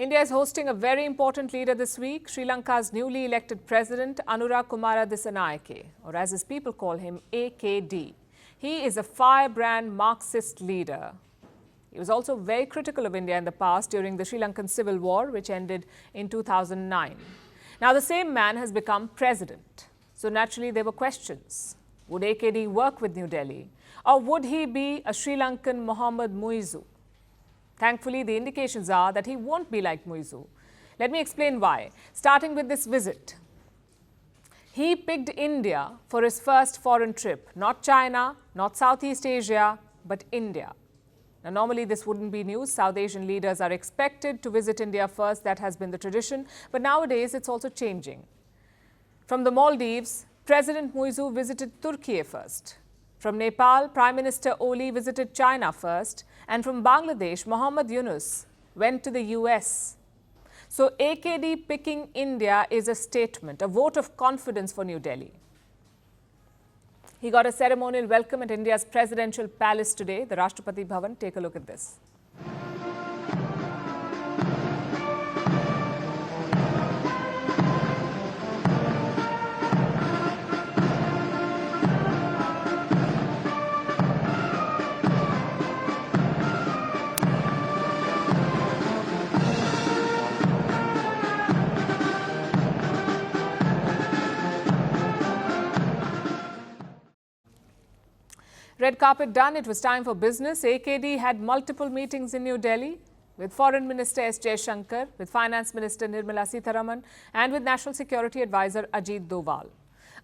India is hosting a very important leader this week, Sri Lanka's newly elected president, Anura Kumara Dissanayake, or as his people call him, AKD. He is a firebrand Marxist leader. He was also very critical of India in the past during the Sri Lankan Civil War, which ended in 2009. Now, the same man has become president. So naturally, there were questions. Would AKD work with New Delhi? Or would he be a Sri Lankan Mohammad Muizu? Thankfully, the indications are that he won't be like Muizu. Let me explain why, starting with this visit. He picked India for his first foreign trip, not China, not Southeast Asia, but India. Now, normally this wouldn't be news. South Asian leaders are expected to visit India first. That has been the tradition. But nowadays, it's also changing. From the Maldives, President Muizu visited Turkey first. From Nepal, Prime Minister Oli visited China first. And from Bangladesh, Mohammad Yunus went to the US. So AKD picking India is a statement, a vote of confidence for New Delhi. He got a ceremonial welcome at India's presidential palace today, the Rashtrapati Bhavan. Take a look at this. Red carpet done, it was time for business. AKD had multiple meetings in New Delhi with Foreign Minister S. Jaishankar, with Finance Minister Nirmala Sitharaman and with National Security Advisor Ajit Doval.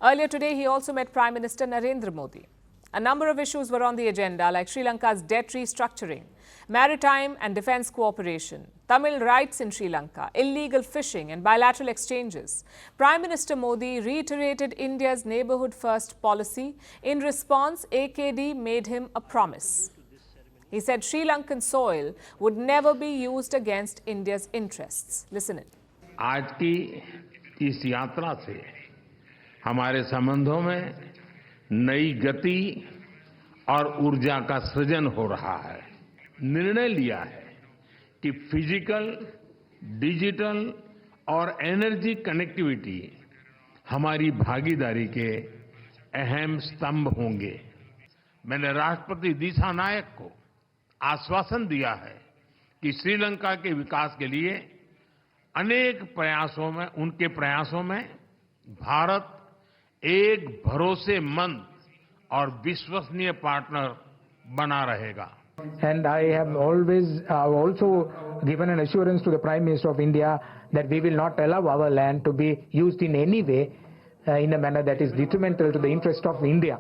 Earlier today, he also met Prime Minister Narendra Modi. A number of issues were on the agenda, like Sri Lanka's debt restructuring, maritime and defence cooperation, Tamil rights in Sri Lanka, illegal fishing and bilateral exchanges. Prime Minister Modi reiterated India's neighbourhood first policy. In response, AKD made him a promise. He said Sri Lankan soil would never be used against India's interests. Listen in. आज की इस यात्रा से हमारे संबंधों में नई गति और ऊर्जा का सृजन हो रहा है। निर्णय लिया है कि फिजिकल, डिजिटल और एनर्जी कनेक्टिविटी हमारी भागीदारी के अहम स्तंभ होंगे। मैंने राष्ट्रपति दिसानायक को आश्वासन दिया है कि श्रीलंका के विकास के लिए अनेक प्रयासों में, उनके प्रयासों में भारत एक भरोसेमंद और विश्वसनीय पार्टनर बना रहेगा। And I have always also given an assurance to the Prime Minister of India that we will not allow our land to be used in any way in a manner that is detrimental to the interest of India.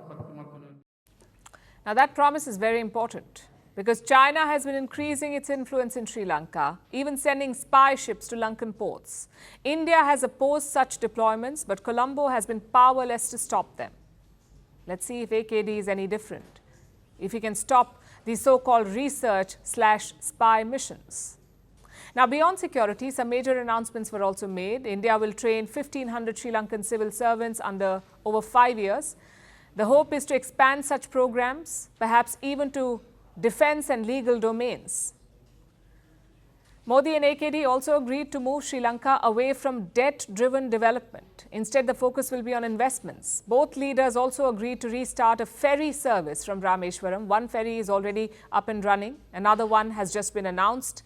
Now that promise is very important because China has been increasing its influence in Sri Lanka, even sending spy ships to Lankan ports. India has opposed such deployments, but Colombo has been powerless to stop them. Let's see if AKD is any different, if he can stop the so-called research/spy missions. Now, beyond security, some major announcements were also made. India will train 1,500 Sri Lankan civil servants under over 5 years. The hope is to expand such programs, perhaps even to defense and legal domains. Modi and AKD also agreed to move Sri Lanka away from debt-driven development. Instead, the focus will be on investments. Both leaders also agreed to restart a ferry service from Rameshwaram. One ferry is already up and running. Another one has just been announced.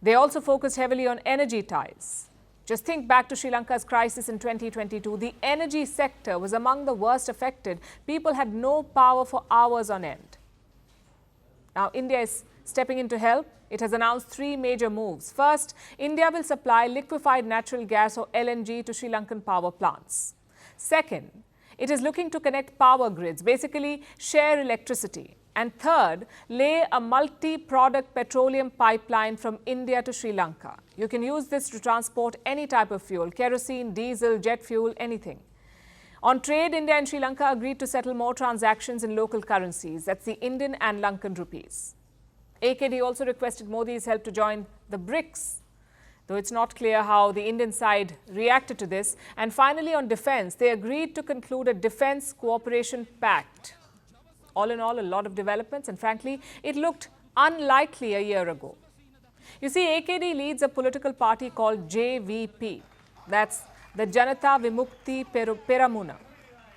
They also focused heavily on energy ties. Just think back to Sri Lanka's crisis in 2022. The energy sector was among the worst affected. People had no power for hours on end. Now, India is stepping in to help. It has announced 3 major moves. First, India will supply liquefied natural gas or LNG to Sri Lankan power plants. Second, it is looking to connect power grids, basically share electricity. And third, lay a multi-product petroleum pipeline from India to Sri Lanka. You can use this to transport any type of fuel, kerosene, diesel, jet fuel, anything. On trade, India and Sri Lanka agreed to settle more transactions in local currencies. That's the Indian and Lankan rupees. AKD also requested Modi's help to join the BRICS, though it's not clear how the Indian side reacted to this. And finally, on defense, they agreed to conclude a defense cooperation pact. All in all, a lot of developments, and frankly, it looked unlikely a year ago. You see, AKD leads a political party called JVP. That's the Janata Vimukti Peramuna.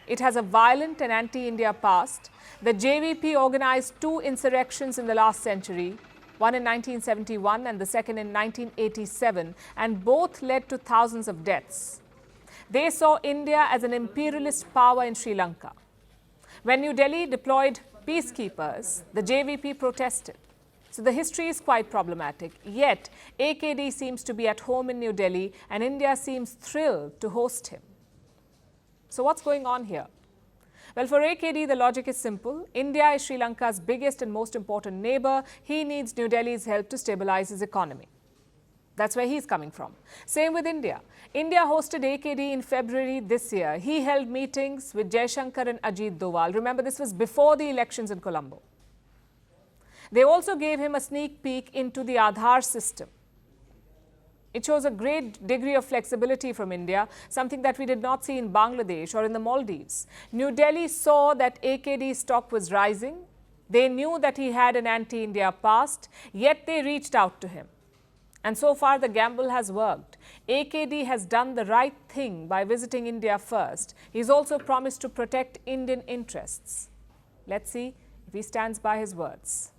It has a violent and anti-India past. The JVP organized two insurrections in the last century, one in 1971 and the second in 1987, and both led to thousands of deaths. They saw India as an imperialist power in Sri Lanka. When New Delhi deployed peacekeepers, the JVP protested. So the history is quite problematic. Yet, AKD seems to be at home in New Delhi and India seems thrilled to host him. So what's going on here? Well, for AKD, the logic is simple. India is Sri Lanka's biggest and most important neighbor. He needs New Delhi's help to stabilize his economy. That's where he's coming from. Same with India. India hosted AKD in February this year. He held meetings with Jaishankar and Ajit Doval. Remember, this was before the elections in Colombo. They also gave him a sneak peek into the Aadhaar system. It shows a great degree of flexibility from India, something that we did not see in Bangladesh or in the Maldives. New Delhi saw that AKD's stock was rising. They knew that he had an anti-India past, yet they reached out to him. And so far, the gamble has worked. AKD has done the right thing by visiting India first. He's also promised to protect Indian interests. Let's see if he stands by his words.